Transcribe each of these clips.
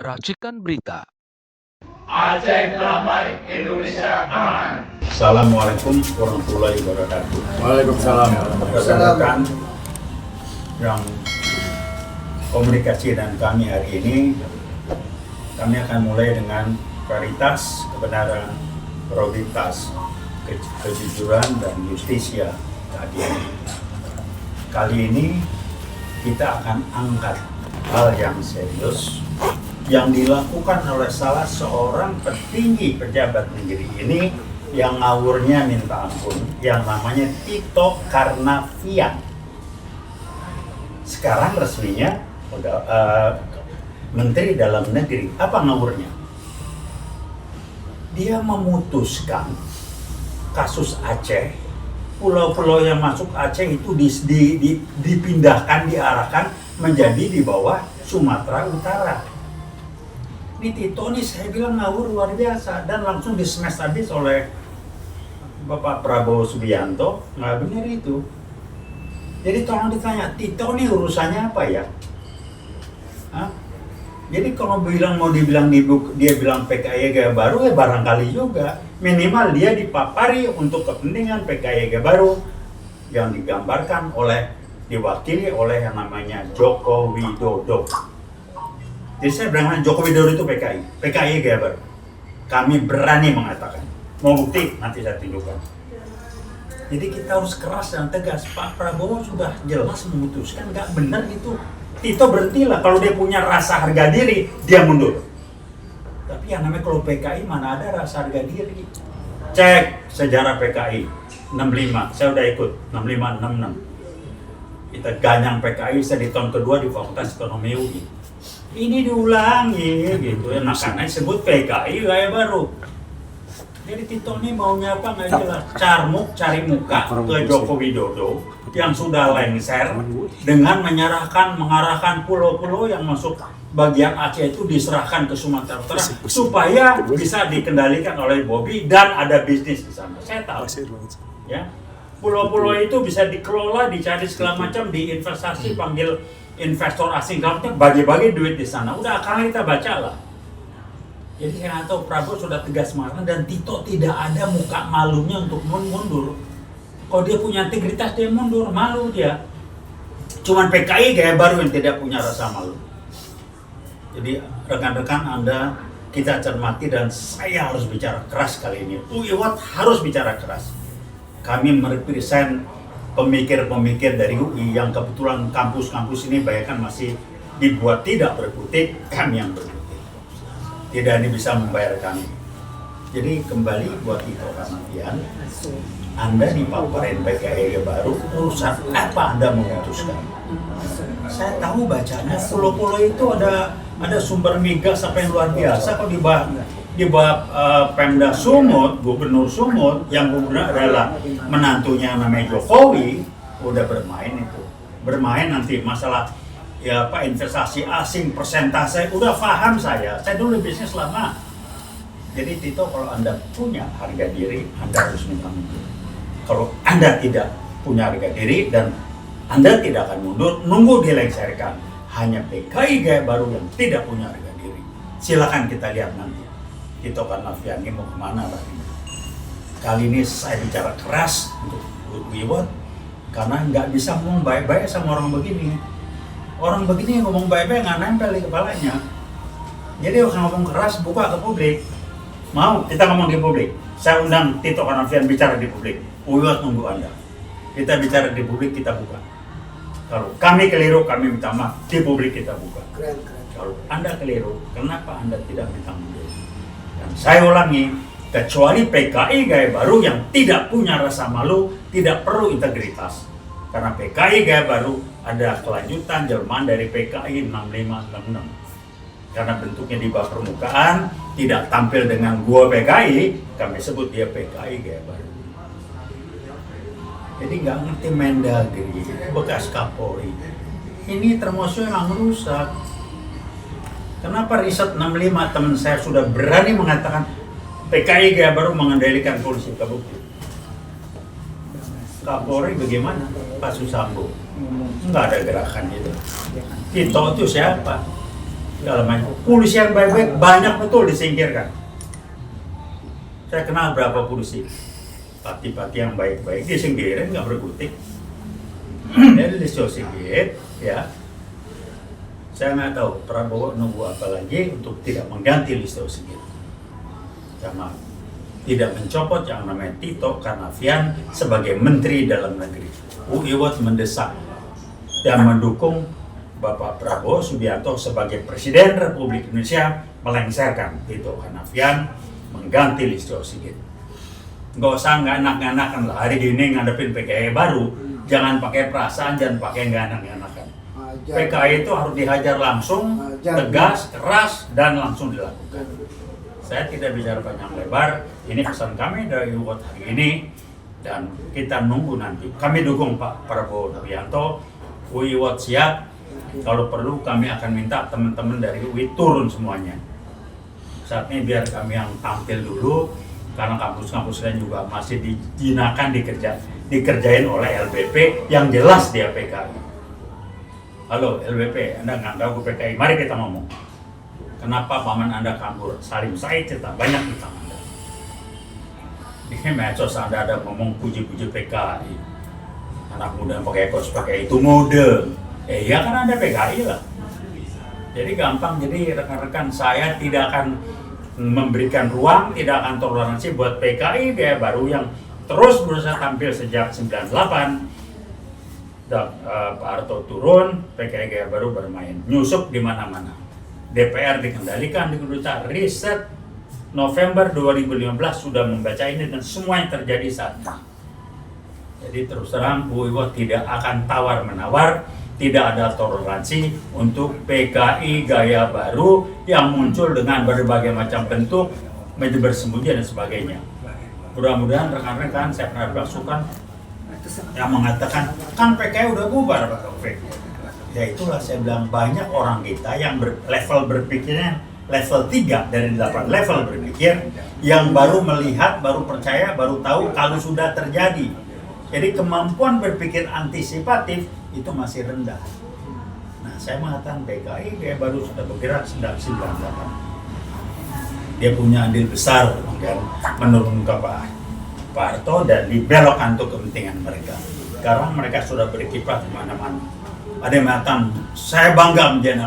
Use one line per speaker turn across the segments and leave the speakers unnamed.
Racikan Berita.
Aceh damai, Indonesia aman.
Assalamualaikum warahmatullahi wabarakatuh.
Waalaikumsalam.
Rekan-rekan yang komunikasi dan kami hari ini, kami akan mulai dengan veritas, kebenaran, probabilitas, kejujuran dan justisia keadilan. Kali ini kita akan angkat hal yang serius yang dilakukan oleh salah seorang petinggi pejabat negeri ini yang ngawurnya minta ampun, yang namanya Tito Karnavian. Sekarang resminya Menteri Dalam Negeri. Apa ngawurnya? Dia memutuskan kasus Aceh, pulau-pulau yang masuk Aceh itu dipindahkan, diarahkan menjadi di bawah Sumatera Utara. Ini Tito nih saya bilang ngawur luar biasa dan langsung di-smash habis oleh Bapak Prabowo Subianto. Nggak benar itu. Jadi tolong ditanya, Tito nih urusannya apa ya? Hah? Jadi kalau dia bilang PKI gaya baru, ya barangkali juga. Minimal dia dipapari untuk kepentingan PKI gaya baru yang diwakili oleh yang namanya Joko Widodo. Jadi saya bilang Joko Widodo itu PKI gaya baru. Kami berani mengatakan. Mau bukti nanti saya tunjukkan. Jadi kita harus keras dan tegas. Pak Prabowo sudah jelas memutuskan, nggak benar itu. Tito berhentilah, kalau dia punya rasa harga diri, dia mundur. Tapi yang namanya kalau PKI mana ada rasa harga diri. Cek sejarah PKI 65, saya udah ikut 65, 66. Kita ganyang PKI, saya di tahun kedua di Fakultas Ekonomi UI. Ini diulangi gitu ya, makanya sebut PKI gaya baru. Jadi Tito ini maunya apa nggak jelas. Cari muka ke Joko Widodo yang sudah lengser dengan mengarahkan pulau-pulau yang masuk bagian Aceh itu diserahkan ke Sumatera Utara supaya bisa dikendalikan oleh Bobby dan ada bisnis di sana. Saya tahu. Ya. Pulau-pulau itu bisa dikelola, dicari segala macam, diinvestasi, panggil investor asing, bagi-bagi duit di sana. Udah akan kita baca lah. Jadi saya nggak tahu, Prabowo sudah tegas marah dan Tito tidak ada muka malunya untuk mundur. Kalau dia punya integritas dia mundur, malu dia. Cuman PKI gaya baru yang tidak punya rasa malu. Jadi rekan-rekan Anda, kita cermati dan saya harus bicara keras kali ini. UI harus bicara keras. Kami merepresent pemikir-pemikir dari UI yang kebetulan kampus-kampus ini banyak kan masih dibuat tidak berkutik, kami yang berkutik. Tidak ini bisa membayar kami. Jadi kembali buat Tito Karnavian, Anda dipaparin PKI baru, urusan apa Anda memutuskan? Saya tahu bacanya, pulau-pulau itu ada sumber migas apa yang luar biasa. Kalau di bawah Pemda Sumut, Gubernur Sumut, yang gubernur adalah menantunya namanya Jokowi, udah bermain nanti masalah ya Pak, investasi asing, persentase, udah paham saya dulu bisnis lama. Jadi Tito, kalau Anda punya harga diri, Anda harus minta mundur. Kalau Anda tidak punya harga diri dan Anda tidak akan mundur, nunggu dilengserkan. Hanya PKI gaya baru yang tidak punya harga diri. Silakan kita lihat nanti Tito Karnavian ini mau kemana lagi. Kali ini saya bicara keras untuk Wiwot karena nggak bisa ngomong baik-baik sama orang begini. Orang begini ngomong baik-baik nggak nempel di kepalanya. Jadi harus ngomong keras, buka ke publik. Mau kita ngomong di publik. Saya undang Tito Karnavian bicara di publik. Wiwot nunggu Anda. Kita bicara di publik, kita buka. Kalau kami keliru, kami minta maaf. Di publik kita buka. Kalau Anda keliru, kenapa Anda tidak minta mundur? Dan saya ulangi, kecuali PKI gaya baru yang tidak punya rasa malu, tidak perlu integritas. Karena PKI gaya baru ada kelanjutan Jerman dari PKI 6566. Karena bentuknya di bawah permukaan, tidak tampil dengan gua PKI, kami sebut dia PKI gaya baru. Jadi nggak ngerti Mendagri, bekas Kapolri. Ini termasuk yang rusak. Kenapa riset 65 teman saya sudah berani mengatakan PKI gaya baru mengendalikan polisi, kebukti. Kapolri bagaimana? Pak Susambo. Nggak ada gerakan itu. Tito itu siapa? segala macam. Polisi yang baik-baik banyak betul disingkirkan. Saya kenal berapa polisi, pati-pati yang baik-baik disingkirin, nggak berkutik. Dari Listio Sigit, ya. Saya nggak tahu Prabowo nunggu apa lagi untuk tidak mengganti Listio Sigit. Sama tidak mencopot yang namanya Tito Karnavian sebagai Menteri Dalam Negeri. Iwat mendesak dan mendukung Bapak Prabowo Subianto sebagai Presiden Republik Indonesia melengsarkan Tito Karnavian mengganti Listio Sigit. Nggak usah nggak enak-enakan lah hari ini ngadepin PKI baru, jangan pakai perasaan, jangan pakai nggak enak-enakan. PKI itu harus dihajar langsung, tegas, keras, dan langsung dilakukan. Saya tidak bicara panjang lebar, ini pesan kami dari Iwat hari ini, dan kita nunggu nanti. Kami dukung Pak Prabowo Subianto, Iwat siap, kalau perlu kami akan minta teman-teman dari UI turun semuanya. Saat ini biar kami yang tampil dulu, karena kampus-kampus lain juga masih dijinakan dikerjain oleh LBP yang jelas dia PKI. Halo LBP, Anda nggak tahu PKI, mari kita ngomong. Kenapa paman Anda kabur? Salim Said cerita banyak tentang Anda. Di medsos Anda ada ngomong puji-puji PKI. Anak muda pakai kos pakai itu mode. Ya kan Anda PKI lah. Jadi gampang, jadi rekan-rekan saya tidak akan memberikan ruang, tidak akan toleransi buat PKI gaya baru yang terus berusaha tampil sejak 98. Dan Pak Harto turun, PKI gaya baru bermain, nyusup di mana-mana. DPR dikendalikan di kedutaan, riset November 2015 sudah membaca ini dan semua yang terjadi saat ini. Jadi terus terang Bu Iwat tidak akan tawar-menawar, tidak ada toleransi untuk PKI gaya baru yang muncul dengan berbagai macam bentuk, bersembunyi dan sebagainya. Mudah-mudahan rekan-rekan saya pernah berasukan yang mengatakan kan PKI udah bubar Pak Taufik. Ya itulah saya bilang banyak orang kita yang level berpikirnya level 3 dari 8 level berpikir yang baru melihat, baru percaya, baru tahu kalau sudah terjadi. Jadi kemampuan berpikir antisipatif itu masih rendah. Nah, saya mengatakan PKI dia baru sudah bergerak sejak 98. Dia punya andil besar kan, menurunkan Pak Harto dan dibelokkan untuk kepentingan mereka. Sekarang mereka sudah berkiprah kemana-mana. Ada yang mengatakan, saya bangga menjadi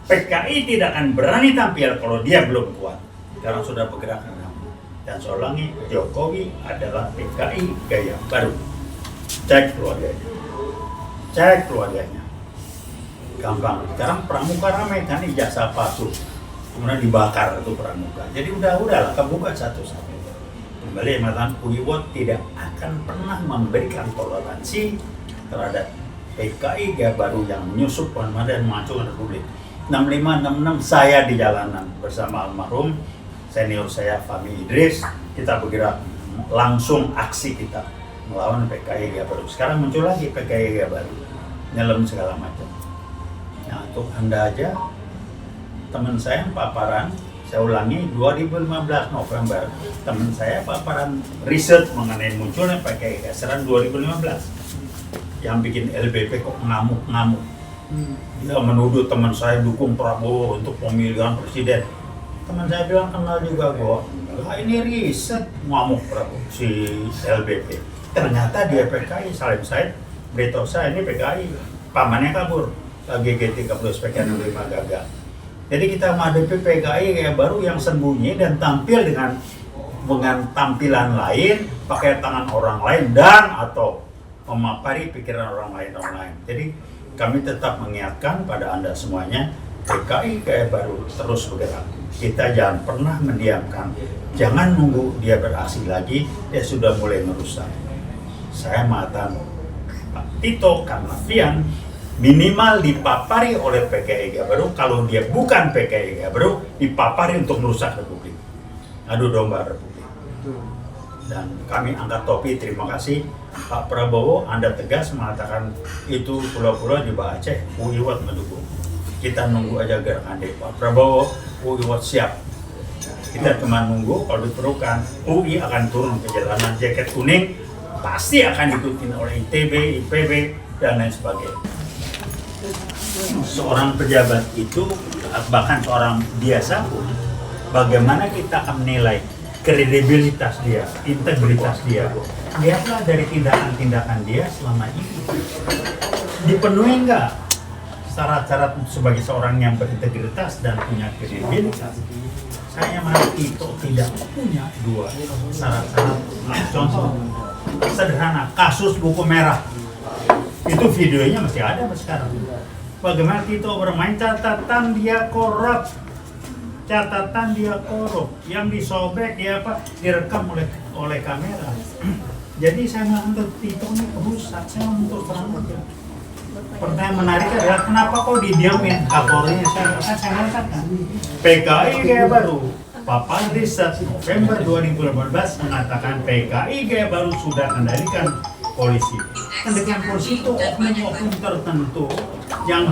PKI tidak akan berani tampil kalau dia belum kuat. Sekarang sudah bergerak dan Solangi Jokowi adalah PKI gaya baru. Cek keluarganya. Gampang. Sekarang pramuka ramai kan ijazah palsu, kemudian dibakar itu pramuka. Jadi udahlah kebuka satu-satu. Kembali mengatakan Iwat tidak akan pernah memberikan toleransi terhadap PKI gaya baru yang menyusup dan menghancurkan Republik. 6566 saya di jalanan bersama almarhum senior saya Fahmi Idris, kita bergerak langsung aksi kita melawan PKI gaya baru. Sekarang muncul lagi PKI gaya baru, nyelam segala macam. Nah, untuk Anda aja, teman saya yang paparan, saya ulangi 2015 November, teman saya paparan riset mengenai munculnya PKI geseran 2015. Yang bikin LBP kok ngamuk-ngamuk. Dia menuduh teman saya dukung Prabowo untuk pemilihan presiden. Teman saya bilang kenal juga kok. Ini riset ngamuk Prabowo si LBP. Ternyata dia PKI, Salim Said beritahu saya ini PKI, pamannya kabur, GGT kabur PKI 65 gagal. Jadi kita menghadapi PKI yang baru yang sembunyi dan tampil dengan tampilan lain, pakai tangan orang lain dan atau memapari pikiran orang lain. Jadi kami tetap mengingatkan pada Anda semuanya, PKI gaya baru terus bergerak. Kita jangan pernah mendiamkan, jangan nunggu dia beraksi lagi, dia sudah mulai merusak. Saya mengatakan Pak Tito Karnavian minimal dipapari oleh PKI gaya baru, kalau dia bukan PKI gaya baru, dipapari untuk merusak Republik. Adu domba Republik. Dan kami angkat topi, terima kasih Pak Prabowo, Anda tegas mengatakan itu pulau-pulau di bawah Aceh, Iwat mendukung. Kita nunggu aja gerakan dari Pak Prabowo, Iwat siap. Kita cuma nunggu, kalau diperlukan, UI akan turun ke jalanan jaket kuning, pasti akan diikuti oleh ITB, IPB, dan lain sebagainya. seorang pejabat itu, bahkan seorang biasa pun, bagaimana kita akan menilai kredibilitas dia, integritas dia. Lihatlah dari tindakan-tindakan dia selama ini. Dipenuhi nggak syarat-syarat sebagai seorang yang berintegritas dan punya kredibilitas? Saya melihat Tito tidak punya dua syarat-syarat. Contoh sederhana, kasus buku merah. Itu videonya masih ada sampai sekarang. Bagaimana Tito bermain, catatan dia korup, yang disobek dia direkam oleh kamera. Jadi saya menganggap Tito ini rusak. Saya untuk terang aja. Pertanyaan menarik adalah kenapa kok didiamin Kapolri? Saya mengatakan PKI Gaya Baru papan riset November 2018 mengatakan PKI Gaya Baru sudah kendalikan polisi. Kendalikan polisi itu oknum-oknum tertentu yang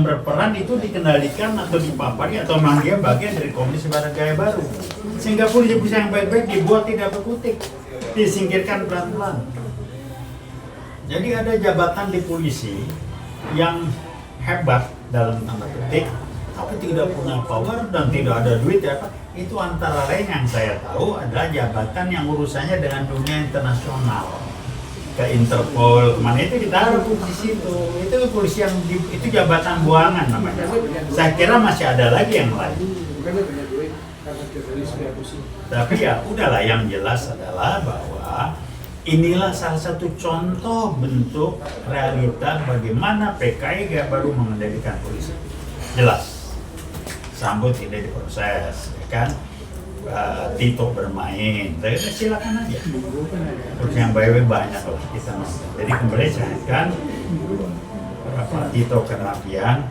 berperan itu dikendalikan atau dipapari atau memang dia bagian dari Komisi Barat Gaya Baru. Sehingga polisi yang baik-baik dibuat tidak berkutik, disingkirkan pelan-pelan. Jadi ada jabatan di polisi yang hebat dalam tanda petik, tapi tidak punya power dan tidak ada duit itu antara lain yang saya tahu adalah jabatan yang urusannya dengan dunia internasional, ke Interpol, kemana itu ditaruh di situ. Itu polisi yang itu jabatan buangan namanya. Saya kira masih ada lagi yang lain. Tapi ya udahlah, yang jelas adalah bahwa inilah salah satu contoh bentuk realita bagaimana PKI Gaya Baru mengendalikan polisi. Jelas, Sambo tidak diproses, ya kan? Tito bermain, silakan aja. Terus yang baik-baik banyak loh kita nonton. Jadi kembali saya kan, Tito kenapian,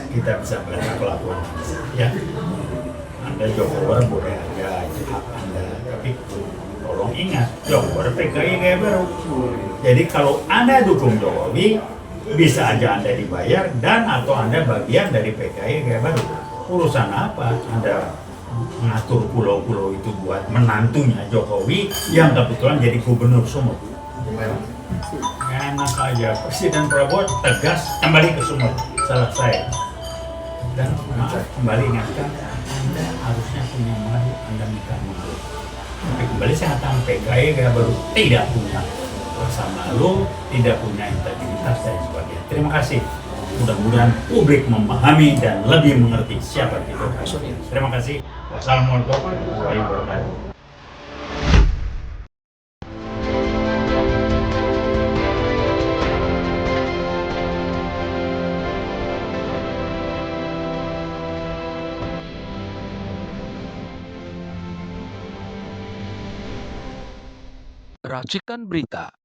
kita bisa baca kelakuan, ya. Anda Jokowi boleh aja, itu hak Anda, tapi tolong ingat, Jokowi PKI Gaya Baru. Jadi kalau Anda dukung Jokowi, bisa aja Anda dibayar dan atau Anda bagian dari PKI Gaya Baru. Urusan apa Anda mengatur pulau-pulau itu buat menantunya Jokowi yang kebetulan jadi gubernur Sumut? Enak aja, Presiden Prabowo tegas kembali ke Sumut, salah saya. Dan maaf, kembali ingatkan, Anda harusnya punya malu, Anda minta malu. Tapi kembali saya katakan PKI Gaya Baru tidak punya rasa malu, tidak punya integritas dan sebagainya. Terima kasih. Mudah-mudahan publik memahami dan lebih mengerti siapa Tito. Terima kasih. Wassalamualaikum warahmatullahi wabarakatuh.
Racikan Berita